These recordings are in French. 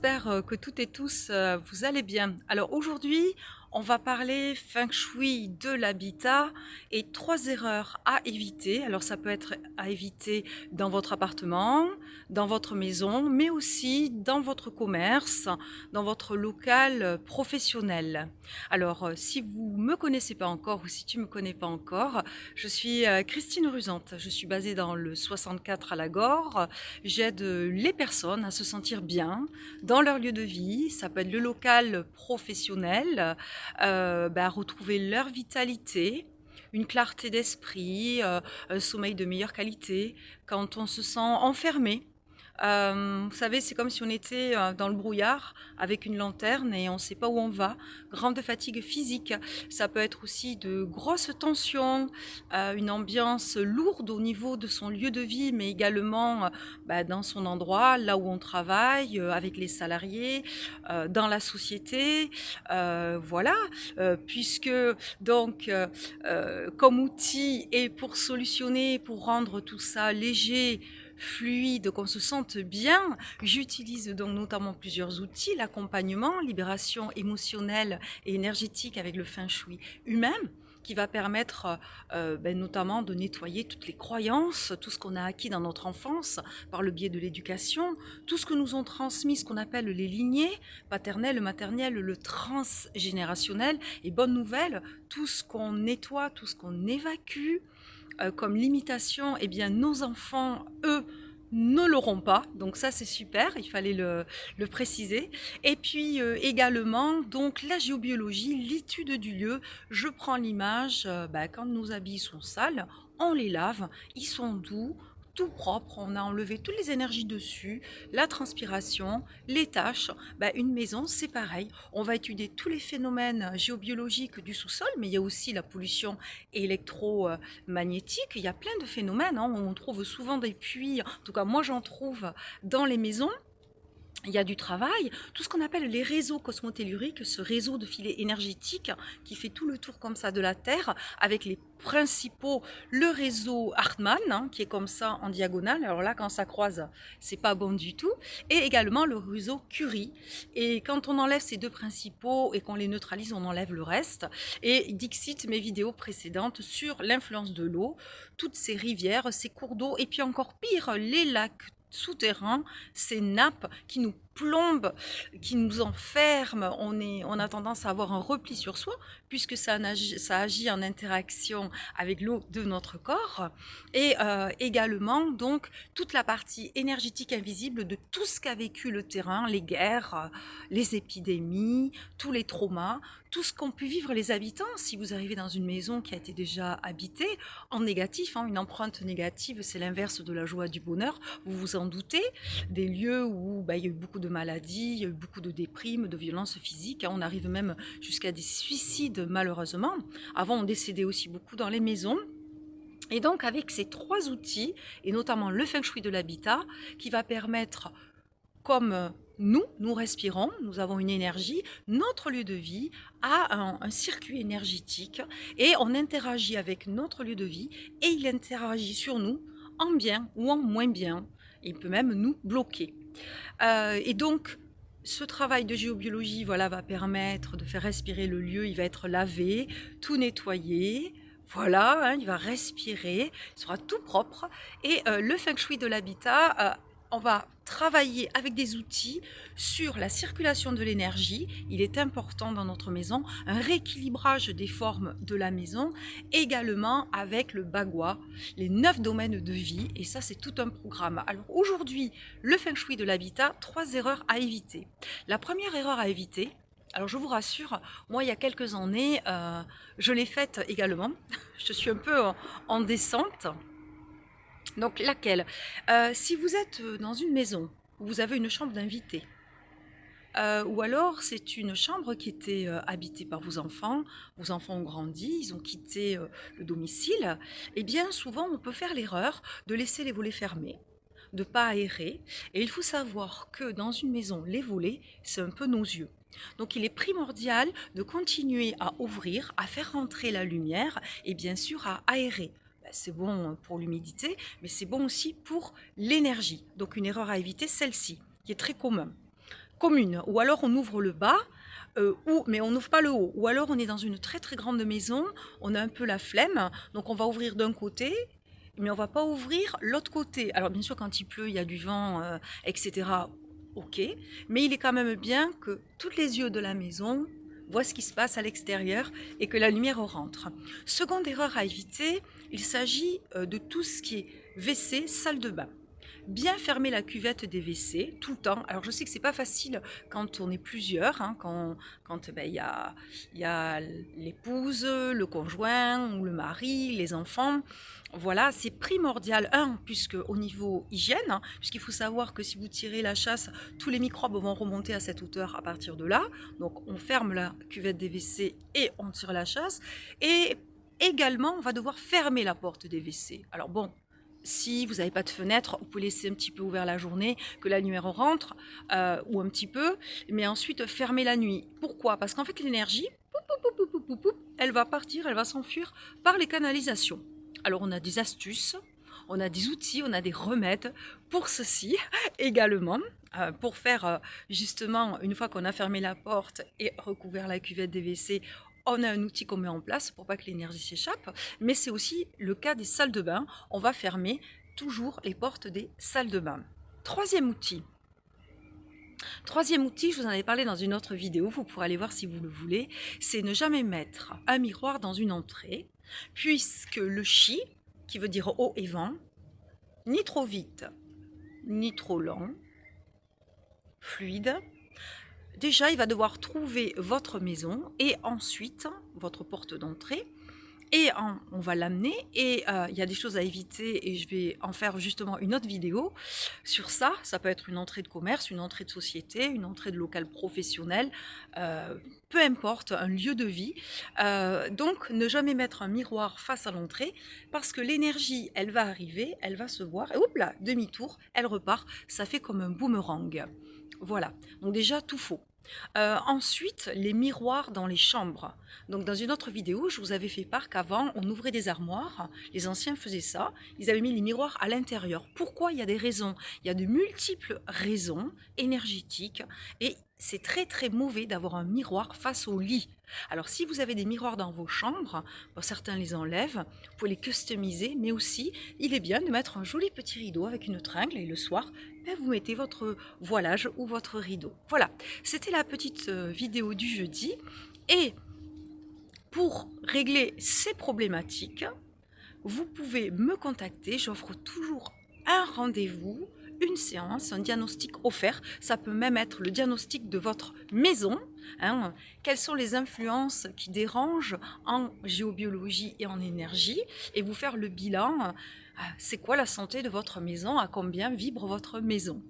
j'espère que toutes et tous vous allez bien. Alors aujourd'hui, on va parler feng shui de l'habitat et 3 erreurs à éviter. Alors ça peut être à éviter dans votre appartement, dans votre maison, mais aussi dans votre commerce, dans votre local professionnel. Alors si vous ne me connaissez pas encore ou si tu ne me connais pas encore, je suis Christine Rusante. Je suis basée dans le 64 à Lagore. J'aide les personnes à se sentir bien dans leur lieu de vie. Ça peut être le local professionnel, à retrouver leur vitalité, une clarté d'esprit, un sommeil de meilleure qualité quand on se sent enfermé. Vous savez, c'est comme si on était dans le brouillard avec une lanterne et on ne sait pas où on va. Grande fatigue physique. Ça peut être aussi de grosses tensions, une ambiance lourde au niveau de son lieu de vie, mais également dans son endroit, là où on travaille, avec les salariés, dans la société. Voilà, puisque donc, comme outil et pour solutionner, pour rendre tout ça léger, fluide, qu'on se sente bien. J'utilise donc notamment plusieurs outils, l'accompagnement, libération émotionnelle et énergétique avec le feng shui humain, qui va permettre notamment de nettoyer toutes les croyances, tout ce qu'on a acquis dans notre enfance par le biais de l'éducation, tout ce que nous ont transmis, ce qu'on appelle les lignées, paternelles, maternelles, le transgénérationnel. Et bonne nouvelle, tout ce qu'on nettoie, tout ce qu'on évacue, comme limitation, eh bien, nos enfants, eux, ne l'auront pas. Donc ça, c'est super, il fallait le préciser. Et puis également, donc la géobiologie, l'étude du lieu. Je prends l'image, quand nos habits sont sales, on les lave, ils sont doux, tout propre, on a enlevé toutes les énergies dessus, la transpiration, les taches. Une maison, c'est pareil. On va étudier tous les phénomènes géobiologiques du sous-sol, mais il y a aussi la pollution électromagnétique. Il y a plein de phénomènes, hein. On trouve souvent des puits, en tout cas moi j'en trouve dans les maisons. Il y a du travail, tout ce qu'on appelle les réseaux cosmotelluriques, ce réseau de filets énergétiques qui fait tout le tour comme ça de la Terre, avec les principaux, le réseau Hartmann, hein, qui est comme ça en diagonale. Alors là, quand ça croise, c'est pas bon du tout. Et également le réseau Curie. Et quand on enlève ces deux principaux et qu'on les neutralise, on enlève le reste. Et Dixit, mes vidéos précédentes sur l'influence de l'eau, toutes ces rivières, ces cours d'eau, et puis encore pire, les lacs souterrains, ces nappes qui nous plombent, qui nous enferment. On a tendance à avoir un repli sur soi puisque ça agit en interaction avec l'eau de notre corps. Et également donc toute la partie énergétique invisible de tout ce qu'a vécu le terrain, les guerres, les épidémies, tous les traumas, tout ce qu'ont pu vivre les habitants. Si vous arrivez dans une maison qui a été déjà habitée en négatif, hein, une empreinte négative, c'est l'inverse de la joie, du bonheur, vous vous en doutez, des lieux où il y a eu beaucoup de maladies, il y a eu beaucoup de déprimes, de violences physiques, hein, on arrive même jusqu'à des suicides malheureusement. Avant, on décédait aussi beaucoup dans les maisons. Et donc avec ces 3 outils, et notamment le feng shui de l'habitat, qui va permettre, comme nous respirons, nous avons une énergie, notre lieu de vie a un circuit énergétique et on interagit avec notre lieu de vie et il interagit sur nous en bien ou en moins bien. Il peut même nous bloquer. Et donc, ce travail de géobiologie va permettre de faire respirer le lieu, il va être lavé, tout nettoyé, voilà, hein, il va respirer, il sera tout propre. Et le feng shui de l'habitat, on va travailler avec des outils sur la circulation de l'énergie. Il est important dans notre maison, un rééquilibrage des formes de la maison, également avec le bagua, les 9 domaines de vie. Et ça, c'est tout un programme. Alors aujourd'hui, le feng shui de l'habitat, 3 erreurs à éviter. La première erreur à éviter, alors je vous rassure, moi il y a quelques années, je l'ai faite également. Je suis un peu en descente. Donc laquelle? Si vous êtes dans une maison où vous avez une chambre d'invité, ou alors c'est une chambre qui était habitée par vos enfants ont grandi, ils ont quitté le domicile, et bien souvent on peut faire l'erreur de laisser les volets fermés, de ne pas aérer. Et il faut savoir que dans une maison, les volets, c'est un peu nos yeux. Donc il est primordial de continuer à ouvrir, à faire rentrer la lumière et bien sûr à aérer. C'est bon pour l'humidité, mais c'est bon aussi pour l'énergie. Donc une erreur à éviter, celle-ci, qui est très commune. commune. Ou alors on ouvre le bas, mais on n'ouvre pas le haut. Ou alors on est dans une très très grande maison, on a un peu la flemme, donc on va ouvrir d'un côté, mais on va pas ouvrir l'autre côté. Alors bien sûr quand il pleut, il y a du vent, etc. Ok, mais il est quand même bien que tous les yeux de la maison voient ce qui se passe à l'extérieur et que la lumière rentre. Seconde erreur à éviter, il s'agit de tout ce qui est WC, salle de bain. Bien fermer la cuvette des WC tout le temps. Alors je sais que c'est pas facile quand on est plusieurs, hein, quand ben, y a l'épouse, le conjoint ou le mari, les enfants. Voilà, c'est primordial, puisque au niveau hygiène, hein, puisqu'il faut savoir que si vous tirez la chasse, tous les microbes vont remonter à cette hauteur à partir de là. Donc on ferme la cuvette des WC et on tire la chasse. Et également, on va devoir fermer la porte des WC. Alors bon, si vous n'avez pas de fenêtre, vous pouvez laisser un petit peu ouvert la journée, que la lumière rentre, ou un petit peu, mais ensuite fermer la nuit. Pourquoi? Parce qu'en fait l'énergie, elle va partir, elle va s'enfuir par les canalisations. Alors on a des astuces, on a des outils, on a des remèdes pour ceci également, pour faire justement, une fois qu'on a fermé la porte et recouvert la cuvette des WC, on a un outil qu'on met en place pour pas que l'énergie s'échappe, mais c'est aussi le cas des salles de bain. On va fermer toujours les portes des salles de bain. Troisième outil. Troisième outil, je vous en avais parlé dans une autre vidéo, vous pourrez aller voir si vous le voulez, c'est ne jamais mettre un miroir dans une entrée, puisque le chi, qui veut dire eau et vent, ni trop vite, ni trop lent, fluide, déjà il va devoir trouver votre maison et ensuite votre porte d'entrée. Et on va l'amener et il y a des choses à éviter et je vais en faire justement une autre vidéo sur ça. Ça peut être une entrée de commerce, une entrée de société, une entrée de local professionnel, peu importe, un lieu de vie. Donc ne jamais mettre un miroir face à l'entrée parce que l'énergie, elle va arriver, elle va se voir et hop là, demi-tour, elle repart. Ça fait comme un boomerang. Voilà, donc déjà tout faux. Ensuite, les miroirs dans les chambres. Donc dans une autre vidéo, je vous avais fait part qu'avant, on ouvrait des armoires. Les anciens faisaient ça. Ils avaient mis les miroirs à l'intérieur. Pourquoi? Il y a des raisons. Il y a de multiples raisons énergétiques. Et c'est très très mauvais d'avoir un miroir face au lit. Alors si vous avez des miroirs dans vos chambres, bon, certains les enlèvent, vous pouvez les customiser, mais aussi il est bien de mettre un joli petit rideau avec une tringle et le soir, ben, vous mettez votre voilage ou votre rideau. Voilà, c'était la petite vidéo du jeudi. Et pour régler ces problématiques, vous pouvez me contacter. J'offre toujours un rendez-vous, une séance, un diagnostic offert. Ça peut même être le diagnostic de votre maison. Hein. Quelles sont les influences qui dérangent en géobiologie et en énergie? Et vous faire le bilan. C'est quoi la santé de votre maison? À combien vibre votre maison?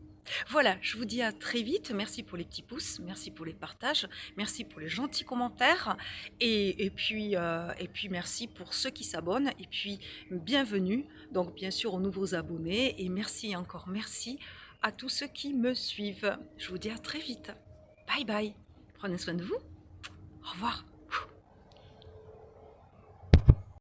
Voilà, je vous dis à très vite. Merci pour les petits pouces, merci pour les partages, merci pour les gentils commentaires et puis merci pour ceux qui s'abonnent et puis bienvenue donc bien sûr aux nouveaux abonnés et merci encore merci à tous ceux qui me suivent. Je vous dis à très vite. Bye bye. Prenez soin de vous. Au revoir.